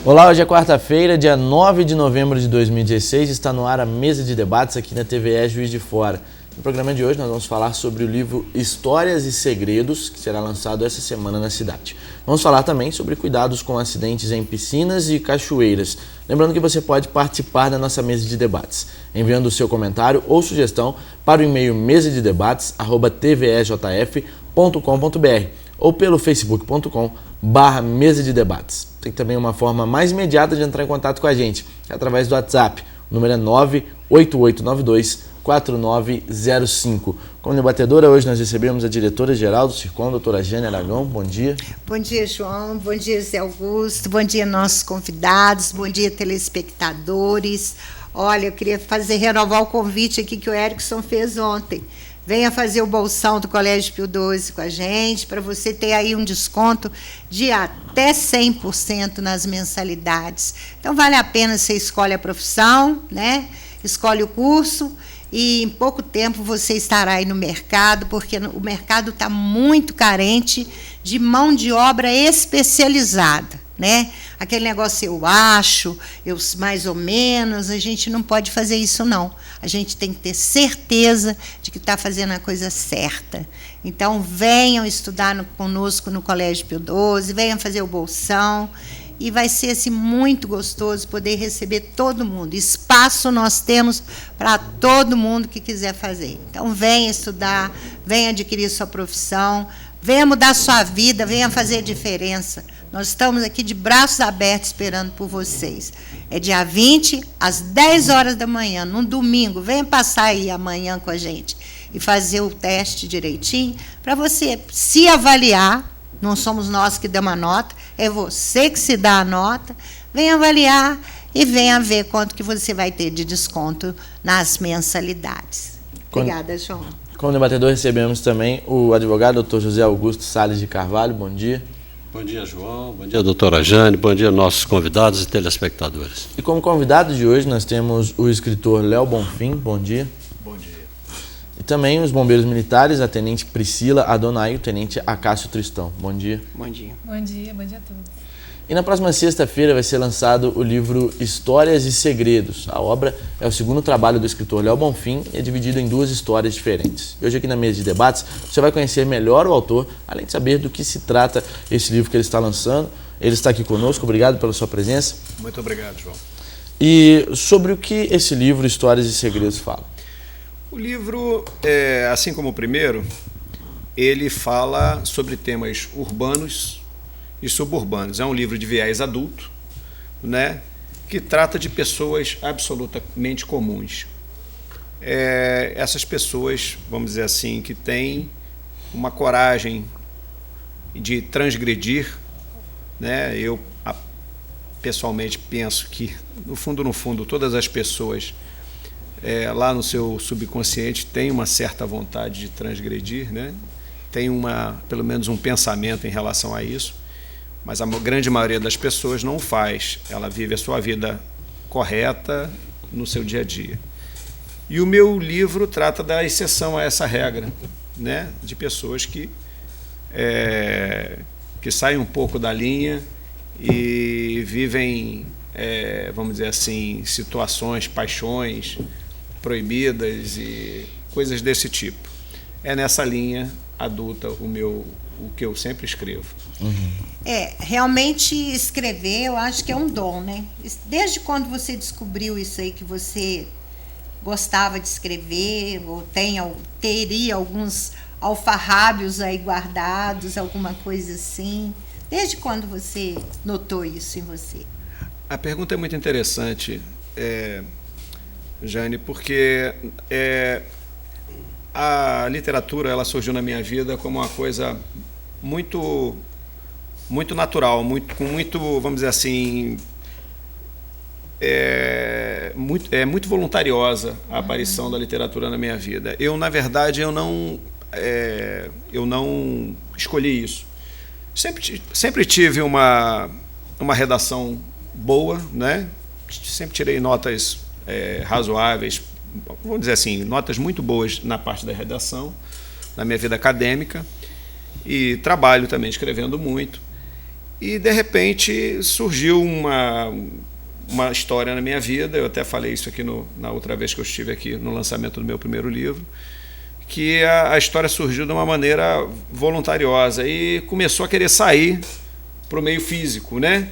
Olá, hoje é quarta-feira, dia 9 de novembro de 2016, está no ar a mesa de debates aqui na TVE Juiz de Fora. No programa de hoje nós vamos falar sobre o livro Histórias e Segredos, que será lançado essa semana na cidade. Vamos falar também sobre cuidados com acidentes em piscinas e cachoeiras. Lembrando que você pode participar da nossa mesa de debates, enviando o seu comentário ou sugestão para o e-mail mesadedebates@tvejf.com.br ou pelo facebook.com/mesa de debates. Tem também uma forma mais imediata de entrar em contato com a gente, que é através do WhatsApp. O número é 98892-4905. Como debatedora, hoje nós recebemos a diretora-geral do Circom, doutora Jane Aragão. Bom dia. Bom dia, João. Bom dia, Zé Augusto. Bom dia, nossos convidados. Bom dia, telespectadores. Olha, eu queria renovar o convite aqui que o Erickson fez ontem. Venha fazer o bolsão do Colégio Pio XII com a gente, para você ter aí um desconto de até 100% nas mensalidades. Então, vale a pena, você escolhe a profissão, né? Escolhe o curso e em pouco tempo você estará aí no mercado, porque o mercado está muito carente de mão de obra especializada, né? Aquele negócio eu acho, eu mais ou menos, a gente não pode fazer isso não. A gente tem que ter certeza de que está fazendo a coisa certa. Então, venham estudar conosco no Colégio Pio XII, venham fazer o bolsão, e vai ser assim, muito gostoso poder receber todo mundo. Espaço nós temos para todo mundo que quiser fazer. Então, venha estudar, venha adquirir sua profissão, venha mudar sua vida, venha fazer diferença. Nós estamos aqui de braços abertos esperando por vocês. É dia 20, às 10 horas da manhã, num domingo. Venha passar aí amanhã com a gente e fazer o teste direitinho para você se avaliar. Não somos nós que damos a nota, é você que se dá a nota. Venha avaliar e venha ver quanto que você vai ter de desconto nas mensalidades. Obrigada, João. Como debatedor, recebemos também o advogado Dr. José Augusto Salles de Carvalho. Bom dia. Bom dia, João. Bom dia, doutora Jane. Bom dia, nossos convidados e telespectadores. E como convidado de hoje, nós temos o escritor Léo Bonfim. Bom dia. Bom dia. E também os bombeiros militares, a tenente Priscila Adonai e o tenente Acácio Tristão. Bom dia. Bom dia. Bom dia a todos. E na próxima sexta-feira vai ser lançado o livro Histórias e Segredos. A obra é o segundo trabalho do escritor Léo Bonfim e é dividido em duas histórias diferentes. E hoje aqui na mesa de debates você vai conhecer melhor o autor, além de saber do que se trata esse livro que ele está lançando. Ele está aqui conosco, obrigado pela sua presença. Muito obrigado, João. E sobre o que esse livro Histórias e Segredos fala? O livro, assim como o primeiro, ele fala sobre temas urbanos e suburbanos. É um livro de viés adulto, né, que trata de pessoas absolutamente comuns. Essas pessoas, vamos dizer assim, que têm uma coragem de transgredir, né? Eu pessoalmente penso que, no fundo, todas as pessoas lá no seu subconsciente têm uma certa vontade de transgredir, né? Tem pelo menos um pensamento em relação a isso. Mas a grande maioria das pessoas não o faz. Ela vive a sua vida correta no seu dia a dia. E o meu livro trata da exceção a essa regra, né? De pessoas que saem um pouco da linha e vivem, vamos dizer assim, situações, paixões proibidas e coisas desse tipo. É nessa linha adulta o que eu sempre escrevo. Uhum. Realmente escrever, eu acho que é um dom, né? Desde quando você descobriu isso aí, que você gostava de escrever, ou teria alguns alfarrábios aí guardados, alguma coisa assim? Desde quando você notou isso em você? A pergunta é muito interessante, Jane, porque a literatura ela surgiu na minha vida como uma coisa muito natural, vamos dizer assim, muito voluntariosa a aparição da literatura na minha vida. Eu, na verdade, eu não escolhi isso. Sempre tive uma redação boa, né? Sempre tirei notas razoáveis, vamos dizer assim, notas muito boas na parte da redação, na minha vida acadêmica, e trabalho também escrevendo muito. E, de repente, surgiu uma história na minha vida. Eu até falei isso aqui na outra vez que eu estive aqui no lançamento do meu primeiro livro, que a história surgiu de uma maneira voluntariosa e começou a querer sair para o meio físico, né?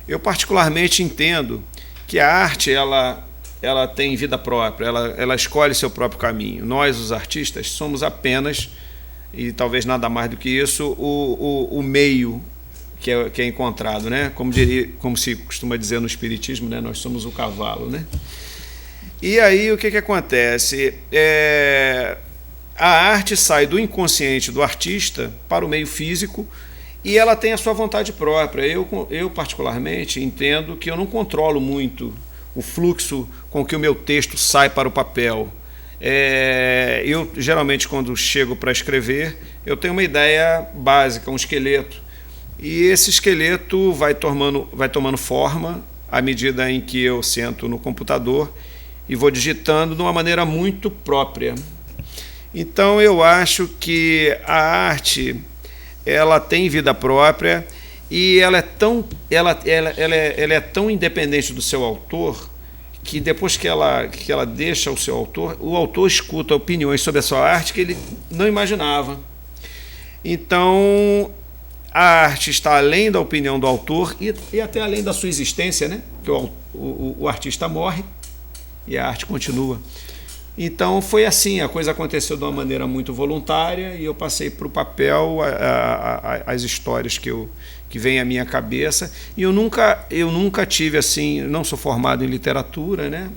Eu particularmente entendo que a arte ela tem vida própria, ela escolhe seu próprio caminho. Nós, os artistas, somos apenas, e talvez nada mais do que isso, o meio que é encontrado, né? Como se costuma dizer no espiritismo, né? Nós somos o cavalo, né? E aí o que acontece? A arte sai do inconsciente do artista para o meio físico e ela tem a sua vontade própria. Eu particularmente, entendo que eu não controlo muito o fluxo com que o meu texto sai para o papel. Eu, geralmente, quando chego para escrever, eu tenho uma ideia básica, um esqueleto. E esse esqueleto vai tomando forma à medida em que eu sento no computador e vou digitando de uma maneira muito própria. Então eu acho que a arte ela tem vida própria e ela é tão independente do seu autor que depois que ela deixa o autor escuta opiniões sobre a sua arte que ele não imaginava. Então a arte está além da opinião do autor e até além da sua existência, né? Porque o artista morre e a arte continua. Então foi assim, a coisa aconteceu de uma maneira muito voluntária e eu passei para o papel as histórias que vêm à minha cabeça. E eu nunca tive assim, não sou formado em literatura, né?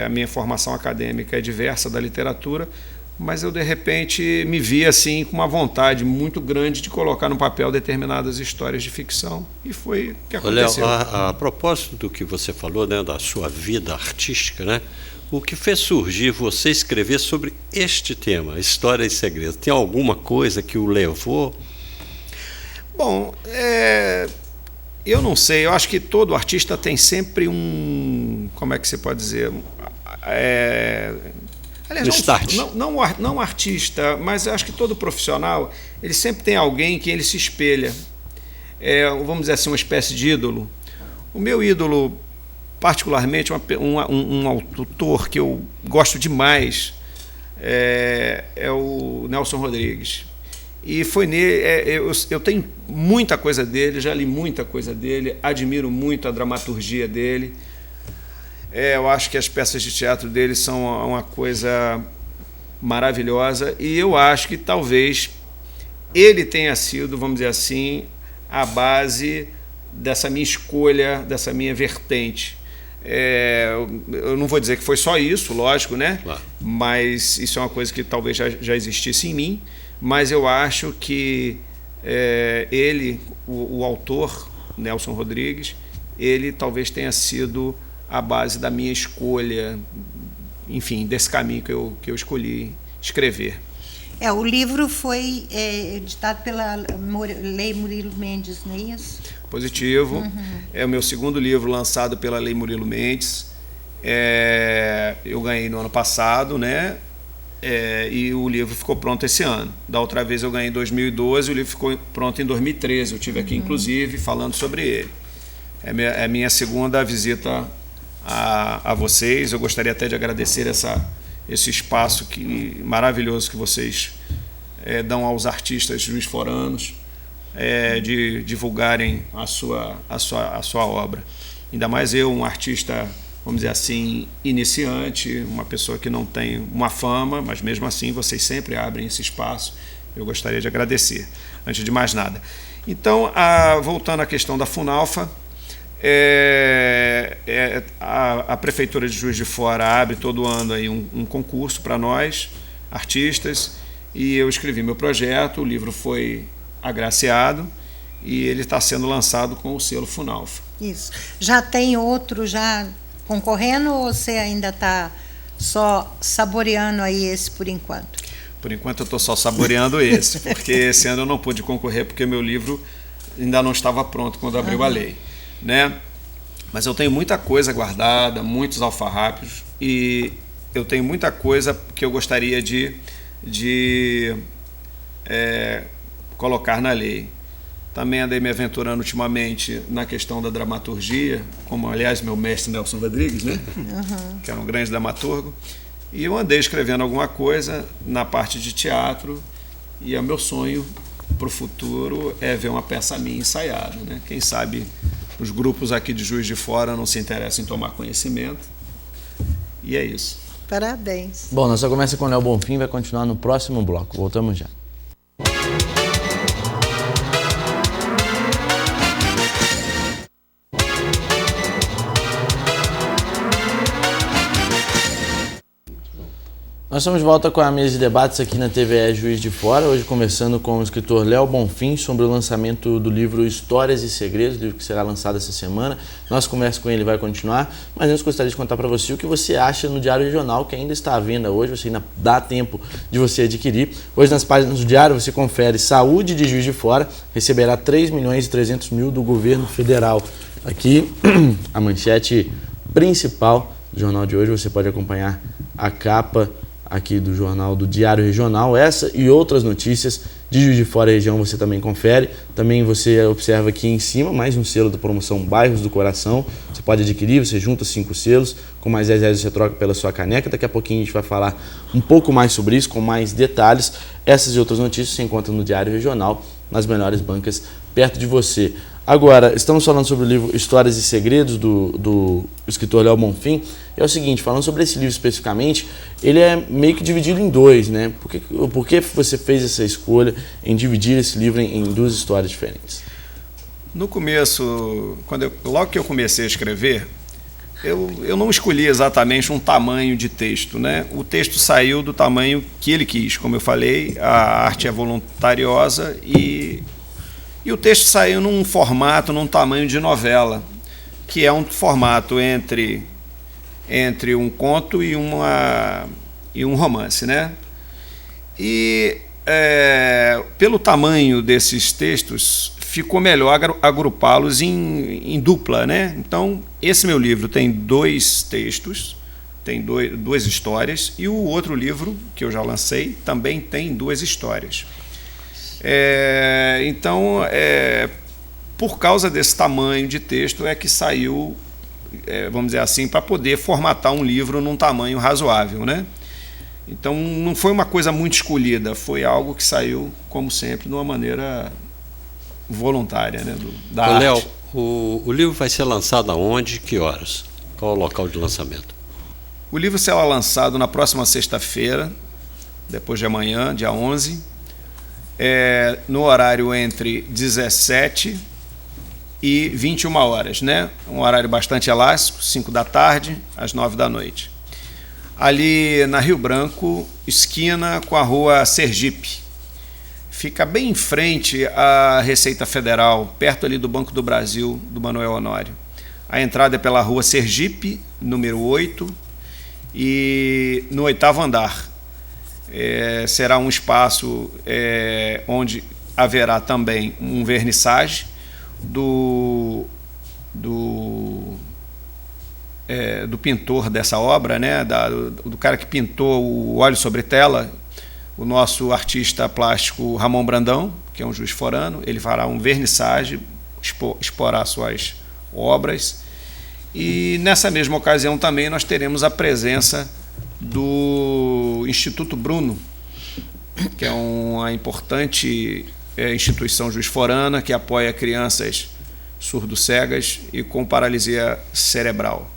A minha formação acadêmica é diversa da literatura, mas eu de repente me vi assim com uma vontade muito grande de colocar no papel determinadas histórias de ficção e foi o que aconteceu. Léo, a propósito do que você falou, né, da sua vida artística, né? O que fez surgir você escrever sobre este tema, História e Segredo? Tem alguma coisa que o levou? Bom, eu não sei, eu acho que todo artista tem sempre como é que você pode dizer? Aliás, não artista, mas eu acho que todo profissional, ele sempre tem alguém que ele se espelha. Vamos dizer assim, uma espécie de ídolo. O meu ídolo, particularmente, um autor que eu gosto demais, é o Nelson Rodrigues. E foi nele, eu tenho muita coisa dele, já li muita coisa dele, admiro muito a dramaturgia dele. Eu acho que as peças de teatro dele são uma coisa maravilhosa e eu acho que talvez ele tenha sido, vamos dizer assim, a base dessa minha escolha, dessa minha vertente. Eu não vou dizer que foi só isso, lógico, né? Claro. Mas isso é uma coisa que talvez já existisse em mim, mas eu acho que ele, o autor, Nelson Rodrigues, ele talvez tenha sido a base da minha escolha, enfim, desse caminho que eu escolhi escrever. O livro foi editado pela Lei Murilo Mendes, não é isso? Positivo. Uhum. É o meu segundo livro lançado pela Lei Murilo Mendes. Eu ganhei no ano passado, né? E o livro ficou pronto esse ano. Da outra vez eu ganhei em 2012, o livro ficou pronto em 2013. Eu estive aqui, inclusive, falando sobre ele. É a minha segunda visita a vocês. Eu gostaria até de agradecer esse espaço maravilhoso que vocês dão aos artistas juiz-foranos, de divulgarem a sua obra. Ainda mais eu, um artista, vamos dizer assim, iniciante, uma pessoa que não tem uma fama, mas mesmo assim vocês sempre abrem esse espaço. Eu gostaria de agradecer, antes de mais nada. Então, voltando à questão da Funalfa, a Prefeitura de Juiz de Fora abre todo ano aí um concurso para nós, artistas, e eu escrevi meu projeto, o livro foi agraciado e ele está sendo lançado com o selo Funalfa. Isso. Já tem outro já concorrendo ou você ainda está só saboreando aí esse por enquanto? Por enquanto eu estou só saboreando esse, porque esse ano eu não pude concorrer porque meu livro ainda não estava pronto quando abriu a lei, né? Mas eu tenho muita coisa guardada, muitos alfarrábios, e eu tenho muita coisa que eu gostaria de colocar na lei. Também andei me aventurando ultimamente na questão da dramaturgia, como, aliás, meu mestre Nelson Rodrigues, né? Que era um grande dramaturgo. E eu andei escrevendo alguma coisa na parte de teatro, e o meu sonho para o futuro é ver uma peça minha ensaiada, né? Quem sabe os grupos aqui de Juiz de Fora não se interessam em tomar conhecimento. E é isso. Parabéns. Bom, nossa conversa com o Léo Bonfim vai continuar no próximo bloco. Voltamos já. Nós estamos de volta com a mesa de debates aqui na TVE Juiz de Fora, hoje conversando com o escritor Léo Bonfim sobre o lançamento do livro Histórias e Segredos, livro que será lançado essa semana. Nossa conversa com ele vai continuar, mas antes gostaria de contar para você o que você acha no Diário Regional, que ainda está à venda hoje, você ainda dá tempo de você adquirir. Hoje nas páginas do Diário você confere: Saúde de Juiz de Fora receberá 3.300.000 do governo federal. Aqui a manchete principal do jornal de hoje, você pode acompanhar a capa aqui do jornal do Diário Regional. Essa e outras notícias de Juiz de Fora e região você também confere. Também você observa aqui em cima mais um selo da promoção Bairros do Coração. Você pode adquirir, você junta 5 selos, com mais 10 reais você troca pela sua caneca. Daqui a pouquinho a gente vai falar um pouco mais sobre isso, com mais detalhes. Essas e outras notícias você encontra no Diário Regional, nas melhores bancas perto de você. Agora, estamos falando sobre o livro Histórias e Segredos, do escritor Léo Bonfim. É o seguinte, falando sobre esse livro especificamente, ele é meio que dividido em dois, né? Por que você fez essa escolha em dividir esse livro em duas histórias diferentes? No começo, logo que eu comecei a escrever, eu não escolhi exatamente um tamanho de texto, né? O texto saiu do tamanho que ele quis. Como eu falei, a arte é voluntariosa e o texto saiu num formato, num tamanho de novela, que é um formato entre um conto e um romance, né? E pelo tamanho desses textos, ficou melhor agrupá-los em dupla, né? Então, esse meu livro tem 2 textos, tem 2 histórias, e o outro livro, que eu já lancei, também tem 2 histórias. Então, por causa desse tamanho de texto é que saiu, vamos dizer assim, para poder formatar um livro num tamanho razoável, né? Então não foi uma coisa muito escolhida, foi algo que saiu, como sempre, de uma maneira voluntária, né, da arte. Léo, o livro vai ser lançado aonde, que horas? Qual é o local de lançamento? O livro será lançado na próxima sexta-feira, depois de amanhã, dia 11, no horário entre 17 e 21 horas, né? Um horário bastante elástico, 5 da tarde às 9 da noite. Ali na Rio Branco, esquina com a rua Sergipe. Fica bem em frente à Receita Federal, perto ali do Banco do Brasil, do Manuel Honório. A entrada é pela rua Sergipe, número 8, e no 8º andar. Será um espaço onde haverá também um vernissage do pintor dessa obra, né? Do cara que pintou o óleo sobre tela, o nosso artista plástico Ramon Brandão, que é um juiz forano. Ele fará um vernissage, exporá suas obras, e nessa mesma ocasião também nós teremos a presença do Instituto Bruno, que é uma importante instituição juiz-forana que apoia crianças surdo-cegas e com paralisia cerebral.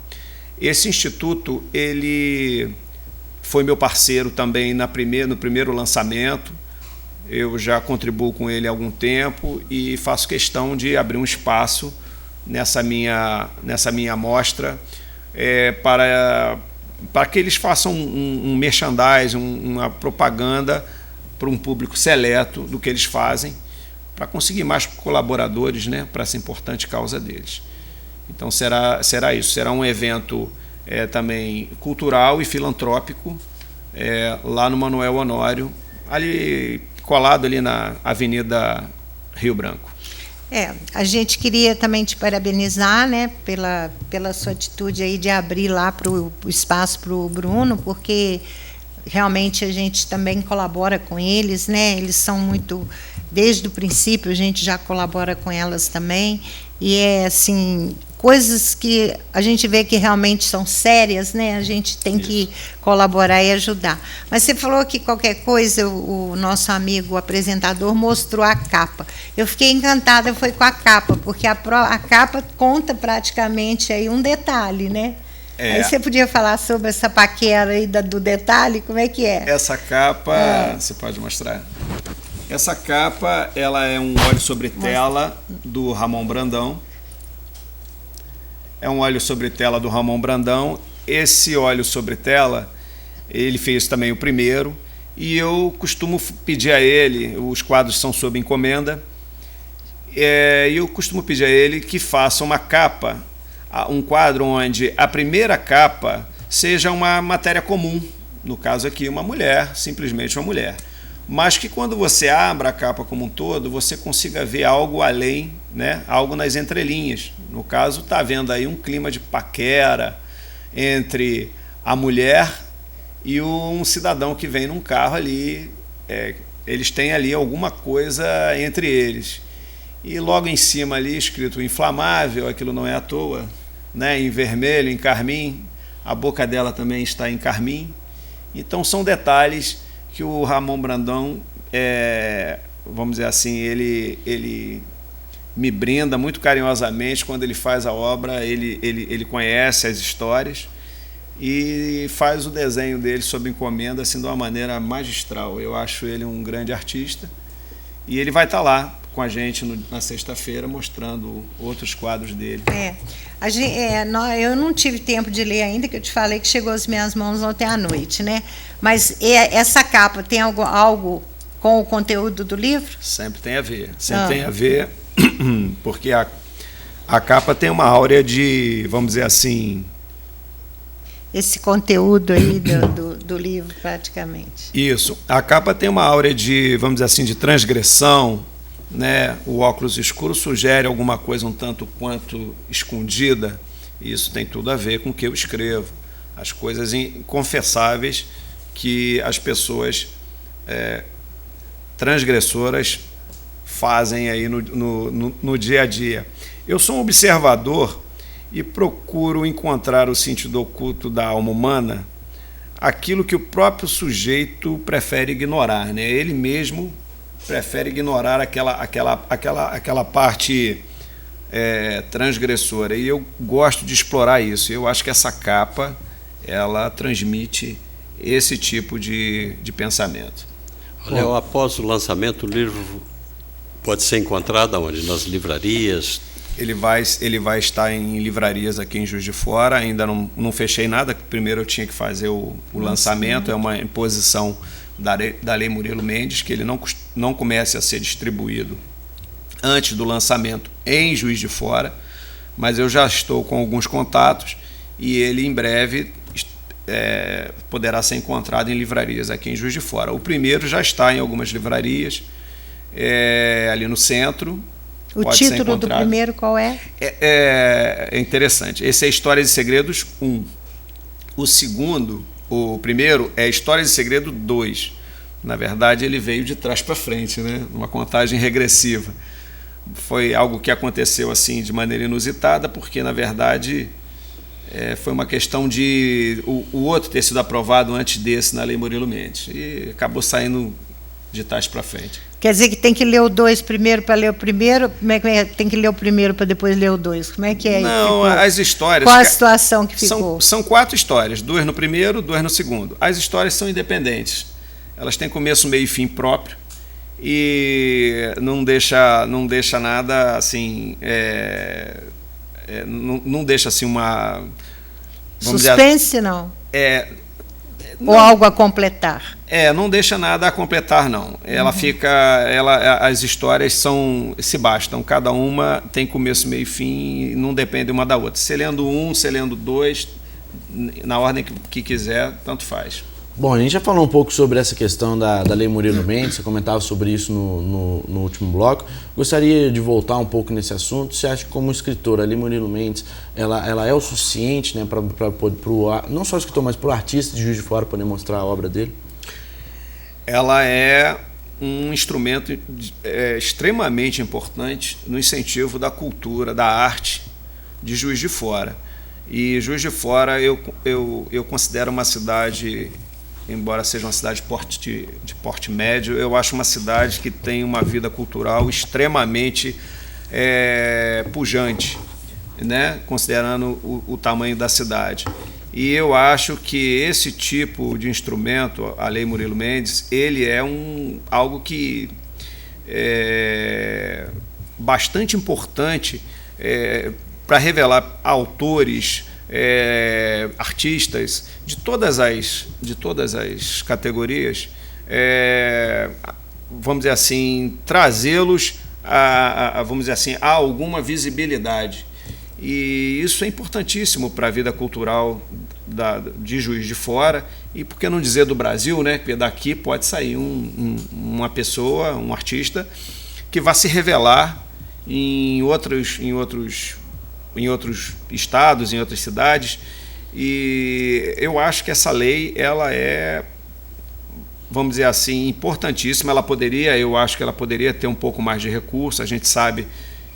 Esse instituto, ele foi meu parceiro também no primeiro lançamento. Eu já contribuo com ele há algum tempo e faço questão de abrir um espaço nessa minha mostra para que eles façam um merchandising, uma propaganda para um público seleto do que eles fazem, para conseguir mais colaboradores, né, para essa importante causa deles. Então será isso, será um evento também cultural e filantrópico lá no Manuel Honório, ali colado ali na Avenida Rio Branco. A gente queria também te parabenizar, né, pela sua atitude aí de abrir lá o espaço para o Bruno, porque realmente a gente também colabora com eles, né? Eles são muito desde o princípio, a gente já colabora com elas também, e é assim, coisas que a gente vê que realmente são sérias, né? A gente tem que colaborar e ajudar. Mas você falou que qualquer coisa, o nosso amigo o apresentador mostrou a capa. Eu fiquei encantada, foi com a capa, porque a capa conta praticamente aí um detalhe, né? Aí você podia falar sobre essa paquera aí do detalhe, como é que é? Essa capa, você pode mostrar? Essa capa, ela é um óleo sobre tela do Ramon Brandão. É um óleo sobre tela do Ramon Brandão. Esse óleo sobre tela, ele fez também o primeiro. E eu costumo pedir a ele, os quadros são sob encomenda, e eu costumo pedir a ele que faça uma capa, um quadro onde a primeira capa seja uma matéria comum. No caso aqui, uma mulher, simplesmente uma mulher. Mas que quando você abra a capa como um todo, você consiga ver algo além, né? Algo nas entrelinhas. No caso, está havendo aí um clima de paquera entre a mulher e um cidadão que vem num carro ali. Eles têm ali alguma coisa entre eles. E logo em cima ali, escrito inflamável, aquilo não é à toa, né? Em vermelho, em carmim. A boca dela também está em carmim. Então são detalhes que o Ramon Brandão, vamos dizer assim, ele me brinda muito carinhosamente quando ele faz a obra, ele conhece as histórias e faz o desenho dele sob encomenda assim, de uma maneira magistral. Eu acho ele um grande artista e ele vai estar lá com a gente na sexta-feira mostrando outros quadros dele. Eu não tive tempo de ler ainda, que eu te falei que chegou às minhas mãos ontem à noite, né? Mas essa capa tem algo com o conteúdo do livro? Sempre tem a ver, tem a ver, porque a capa tem uma áurea de, vamos dizer assim... Esse conteúdo aí do livro, praticamente. Isso, a capa tem uma áurea de, vamos dizer assim, de transgressão, né? O óculos escuro sugere alguma coisa um tanto quanto escondida, e isso tem tudo a ver com o que eu escrevo, as coisas inconfessáveis que as pessoas transgressoras fazem aí no dia a dia. Eu sou um observador e procuro encontrar o sentido oculto da alma humana, aquilo que o próprio sujeito prefere ignorar, né? Ele mesmo prefere ignorar aquela parte transgressora, e eu gosto de explorar isso. Eu acho que essa capa ela transmite esse tipo de pensamento. Léo, após o lançamento, o livro pode ser encontrado onde? Nas livrarias? Ele vai estar em livrarias aqui em Juiz de Fora. Ainda não fechei nada, primeiro eu tinha que fazer o lançamento. É uma imposição da Lei Murilo Mendes, que ele não comece a ser distribuído antes do lançamento em Juiz de Fora, mas eu já estou com alguns contatos e ele em breve poderá ser encontrado em livrarias aqui em Juiz de Fora. O primeiro já está em algumas livrarias, ali no centro. O título do primeiro qual é? É interessante. Esse é Histórias e Segredos 1. O primeiro é Histórias e Segredo 2. Na verdade, ele veio de trás para frente, né? Uma contagem regressiva. Foi algo que aconteceu assim de maneira inusitada, porque, na verdade, foi uma questão de o outro ter sido aprovado antes desse na Lei Murilo Mendes. E acabou saindo de trás para frente. Quer dizer que tem que ler o 2 primeiro para ler o primeiro? Como é que é? Tem que ler o primeiro para depois ler o 2? Como é que é? Não, as histórias... Qual a situação que ficou? São 4 histórias, 2 no primeiro, 2 no segundo. As histórias são independentes. Elas têm começo, meio e fim próprio e não deixa nada assim... não deixa assim uma... Suspense, não? Não, ou algo a completar? Não deixa nada a completar, não. Ela as histórias se bastam. Cada uma tem começo, meio e fim, e não depende uma da outra. Você lendo um, você lendo 2, na ordem que quiser, tanto faz. Bom, a gente já falou um pouco sobre essa questão da Lei Murilo Mendes, você comentava sobre isso no último bloco. Gostaria de voltar um pouco nesse assunto. Você acha que, como escritor, a Lei Murilo Mendes ela é o suficiente, né, para não só o escritor, mas para o artista de Juiz de Fora poder mostrar a obra dele? Ela é um instrumento extremamente importante no incentivo da cultura, da arte de Juiz de Fora. E Juiz de Fora eu considero uma cidade, embora seja uma cidade de porte médio, eu acho uma cidade que tem uma vida cultural extremamente pujante, né? Considerando o tamanho da cidade. E eu acho que esse tipo de instrumento, a Lei Murilo Mendes, ele é algo que é bastante importante para revelar autores, artistas de todas as categorias, vamos dizer assim, trazê-los vamos dizer assim, a alguma visibilidade. E isso é importantíssimo para a vida cultural de Juiz de Fora, e por que não dizer do Brasil, né? Porque daqui pode sair uma pessoa, um artista, que vai se revelar em outros estados, em outras cidades. E eu acho que essa lei, ela é, vamos dizer assim, importantíssima. Eu acho que ela poderia ter um pouco mais de recurso. A gente sabe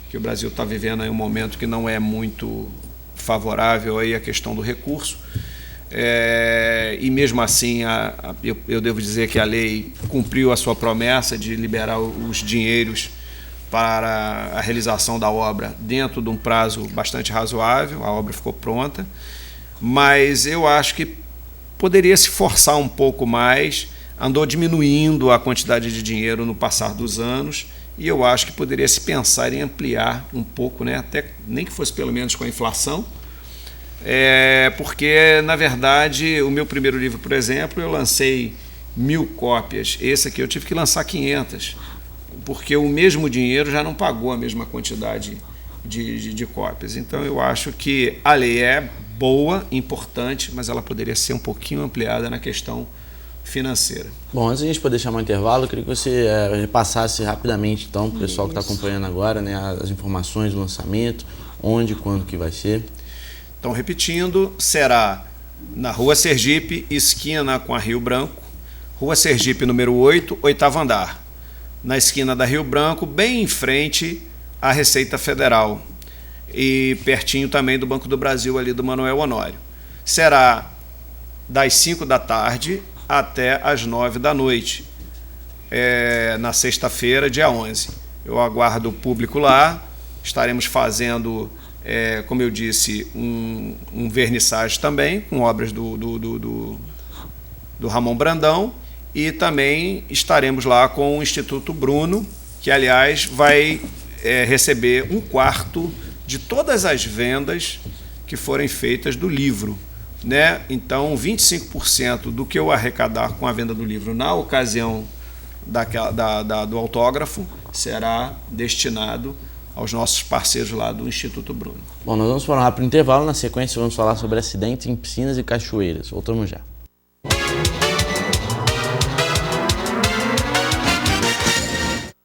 que o Brasil está vivendo aí um momento que não é muito favorável aí à questão do recurso. E mesmo assim, eu devo dizer que a lei cumpriu a sua promessa de liberar os dinheiros para a realização da obra dentro de um prazo bastante razoável. A obra ficou pronta, mas eu acho que poderia se forçar um pouco mais. Andou diminuindo a quantidade de dinheiro no passar dos anos, e eu acho que poderia se pensar em ampliar um pouco, né? Até nem que fosse pelo menos com a inflação, porque, na verdade, o meu primeiro livro, por exemplo, eu lancei 1000 cópias. Esse aqui eu tive que lançar 500, porque o mesmo dinheiro já não pagou a mesma quantidade de cópias. Então, eu acho que a lei é boa, importante, mas ela poderia ser um pouquinho ampliada na questão financeira. Bom, antes de a gente poder chamar o intervalo, eu queria que você repassasse rapidamente, então, para o pessoal que está acompanhando agora, né, as informações do lançamento, onde, quando que vai ser. Então, repetindo, será na Rua Sergipe, esquina com a Rio Branco, Rua Sergipe, número 8, 8º andar, na esquina da Rio Branco, bem em frente à Receita Federal, e pertinho também do Banco do Brasil, ali do Manuel Honório. Será das 5 da tarde até às 9 da noite, na sexta-feira, dia 11. Eu aguardo o público lá. Estaremos fazendo, como eu disse, um vernissage também, com obras do Ramon Brandão, e também estaremos lá com o Instituto Bruno, que, aliás, vai receber 1/4 de todas as vendas que forem feitas do livro, né? Então, 25% do que eu arrecadar com a venda do livro na ocasião do autógrafo será destinado aos nossos parceiros lá do Instituto Bruno. Bom, nós vamos falar um rápido intervalo. Na sequência, vamos falar sobre acidentes em piscinas e cachoeiras. Voltamos já.